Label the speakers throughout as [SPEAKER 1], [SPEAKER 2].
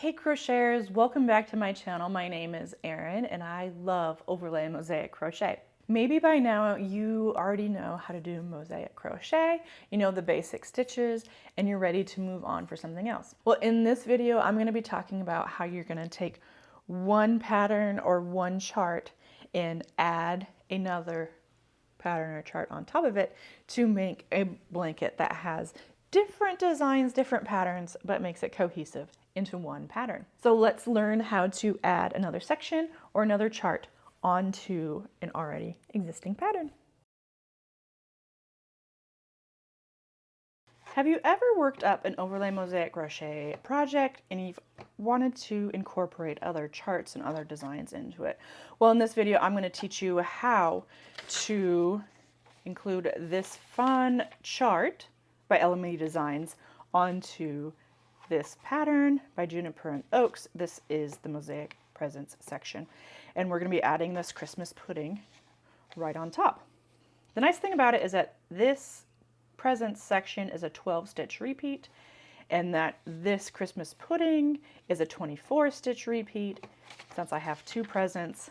[SPEAKER 1] Hey crocheters, welcome back to my channel. My name is Erin and I love overlay mosaic crochet. Maybe by now you already know how to do mosaic crochet, you know the basic stitches, and you're ready to move on for something else. Well, in this video, I'm going to be talking about how you're going to take one pattern or one chart and add another pattern or chart on top of it to make a blanket that has different designs, different patterns, but makes it cohesive into one pattern. So let's learn how to add another section or another chart onto an already existing pattern. Have you ever worked up an overlay mosaic crochet project and you've wanted to incorporate other charts and other designs into it? Well, in this video, I'm going to teach you how to include this fun chart by LME Designs onto this pattern by Juniper and Oaks. This is the Mosaic Presents section, and we're going to be adding this Christmas pudding right on top. The nice thing about it is that this Presents section is a 12 stitch repeat, and that this Christmas pudding is a 24 stitch repeat. Since I have two presents,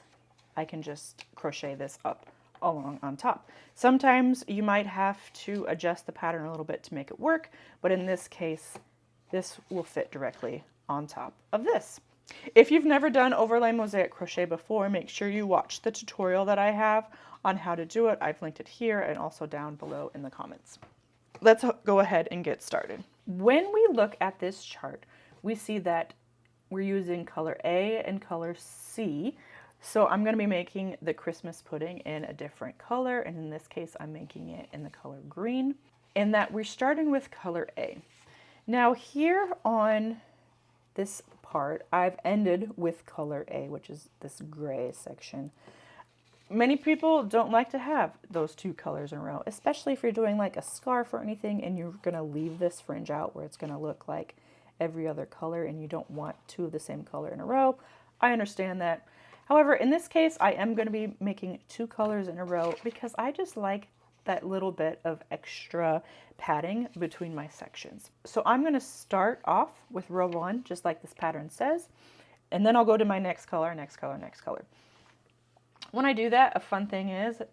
[SPEAKER 1] I can just crochet this up along on top. Sometimes you might have to adjust the pattern a little bit to make it work, but in this case, this will fit directly on top of this. If you've never done overlay mosaic crochet before, make sure you watch the tutorial that I have on how to do it. I've linked it here and also down below in the comments. Let's go ahead and get started. When we look at this chart, we see that we're using color A and color C. So I'm going to be making the Christmas pudding in a different color, and in this case I'm making it in the color green, and that we're starting with color A. Now here on this part, I've ended with color A, which is this gray section. Many people don't like to have those two colors in a row, especially if you're doing like a scarf or anything and you're going to leave this fringe out where it's going to look like every other color and you don't want two of the same color in a row. I understand that. However, in this case, I am going to be making two colors in a row because I just like that little bit of extra padding between my sections. So I'm going to start off with row 1, just like this pattern says, and then I'll go to my next color, next color, next color. When I do that, a fun thing is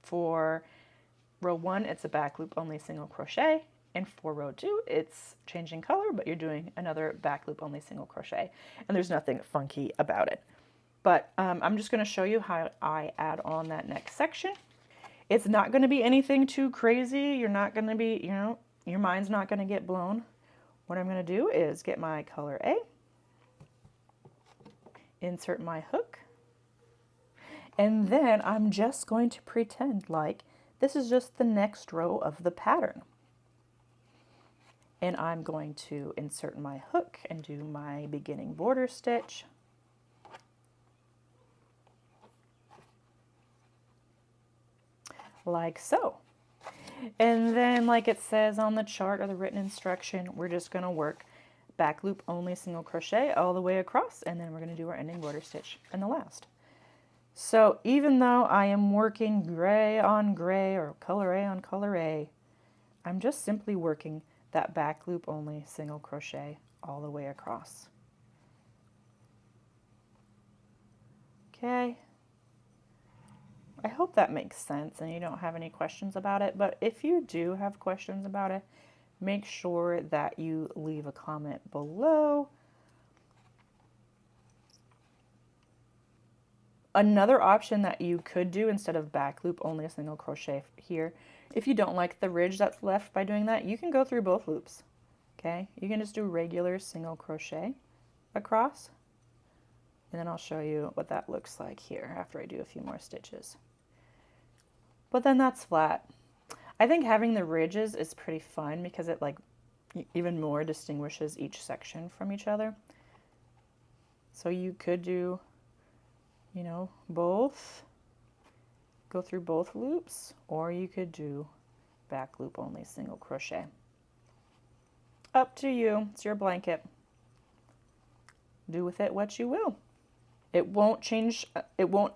[SPEAKER 1] for row 1, it's a back loop only single crochet, and for row 2, it's changing color, but you're doing another back loop only single crochet, and there's nothing funky about it. But I'm just going to show you how I add on that next section. It's not going to be anything too crazy. You're not going to be, your mind's not going to get blown. What I'm going to do is get my color A, insert my hook, and then I'm just going to pretend like this is just the next row of the pattern. And I'm going to insert my hook and do my beginning border stitch. Like so. And then, like it says on the chart or the written instruction, we're just going to work back loop only single crochet all the way across, and then we're going to do our ending border stitch in the last. So even though I am working gray on gray or color A on color A, I'm just simply working that back loop only single crochet all the way across. Okay. I hope that makes sense and you don't have any questions about it, but if you do have questions about it, make sure that you leave a comment below. Another option that you could do instead of back loop only a single crochet here, if you don't like the ridge that's left by doing that, you can go through both loops. Okay, you can just do regular single crochet across, and then I'll show you what that looks like here after I do a few more stitches. But then that's flat. I think having the ridges is pretty fun because it like even more distinguishes each section from each other. So you could do, both, go through both loops, or you could do back loop only single crochet. Up to you. It's your blanket. Do with it what you will. It won't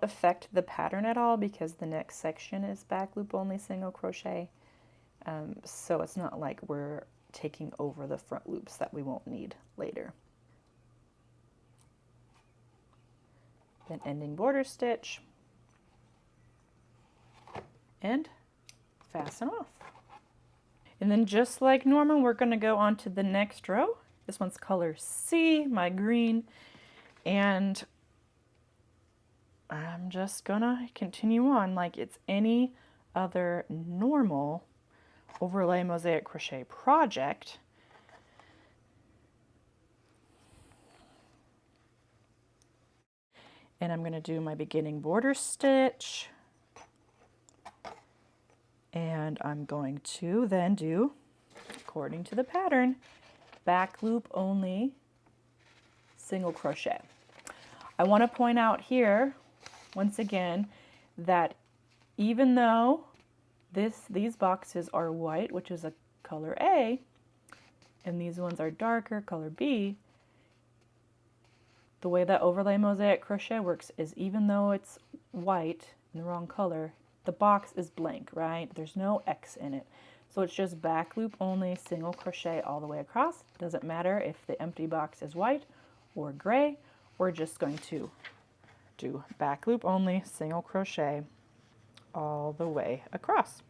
[SPEAKER 1] affect the pattern at all because the next section is back loop only single crochet. So it's not like we're taking over the front loops that we won't need later. then ending border stitch, and fasten off. And then just like normal, we're going to go on to the next row. This one's color C, my green, and I'm just gonna continue on like it's any other normal overlay mosaic crochet project. And I'm going to do my beginning border stitch, and I'm going to then do, according to the pattern, back loop only single crochet. I want to point out here once again that even though these boxes are white, which is a color A, and these ones are darker, color B, the way that overlay mosaic crochet works is even though it's white in the wrong color, the box is blank, right? There's no X in it. So it's just back loop only single crochet all the way across. Doesn't matter if the empty box is white or gray. We're just going to do back loop only single crochet all the way across.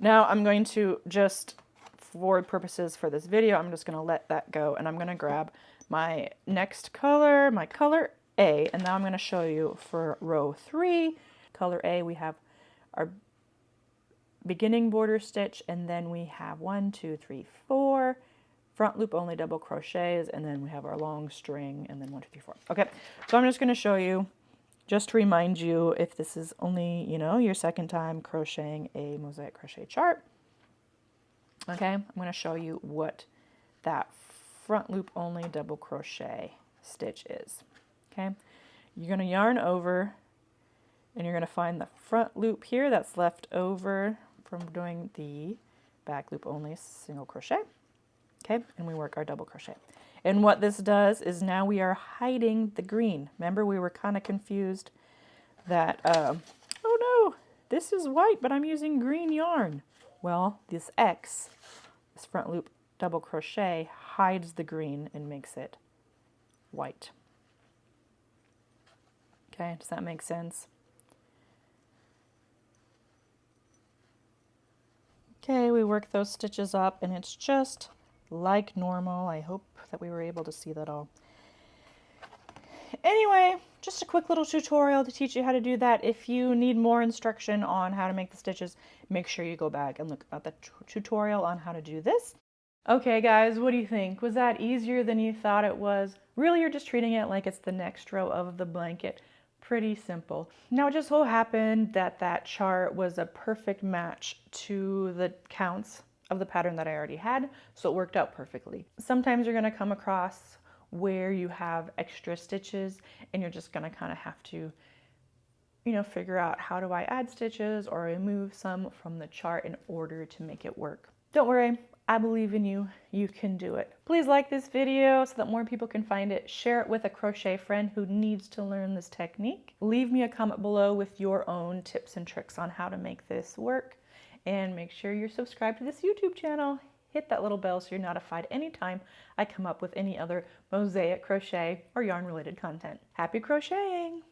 [SPEAKER 1] Now I'm going to just, for purposes for this video, I'm just going to let that go, and I'm going to grab my next color, my color A, and now I'm going to show you for row 3, color A, we have our beginning border stitch, and then we have 1, 2, 3, 4 front loop only double crochets, and then we have our long string, and then 1, 2, 3, 4. Okay, so I'm just going to show you, just to remind you, if this is only, you know, your second time crocheting a mosaic crochet chart. Okay, I'm going to show you what that front loop only double crochet stitch is. Okay, you're going to yarn over, and you're going to find the front loop here that's left over from doing the back loop only single crochet. Okay, and we work our double crochet. And what this does is now we are hiding the green. Remember, we were kind of confused that, oh no, this is white, but I'm using green yarn. Well, this X, this front loop double crochet, hides the green and makes it white. Okay, does that make sense? Okay, we work those stitches up, and it's just like normal. I hope that we were able to see that all. Anyway, just a quick little tutorial to teach you how to do that. If you need more instruction on how to make the stitches, make sure you go back and look at the tutorial on how to do this. Okay guys, what do you think? Was that easier than you thought it was? Really, you're just treating it like it's the next row of the blanket. Pretty simple. Now it just so happened that that chart was a perfect match to the counts of the pattern that I already had, so it worked out perfectly. Sometimes you're going to come across where you have extra stitches, and you're just going to kind of have to, you know, figure out how do I add stitches or remove some from the chart in order to make it work. Don't worry, I believe in you. You can do it. Please like this video so that more people can find it. Share it with a crochet friend who needs to learn this technique. Leave me a comment below with your own tips and tricks on how to make this work. And make sure you're subscribed to this YouTube channel. Hit that little bell so you're notified anytime I come up with any other mosaic, crochet, or yarn related content. Happy crocheting!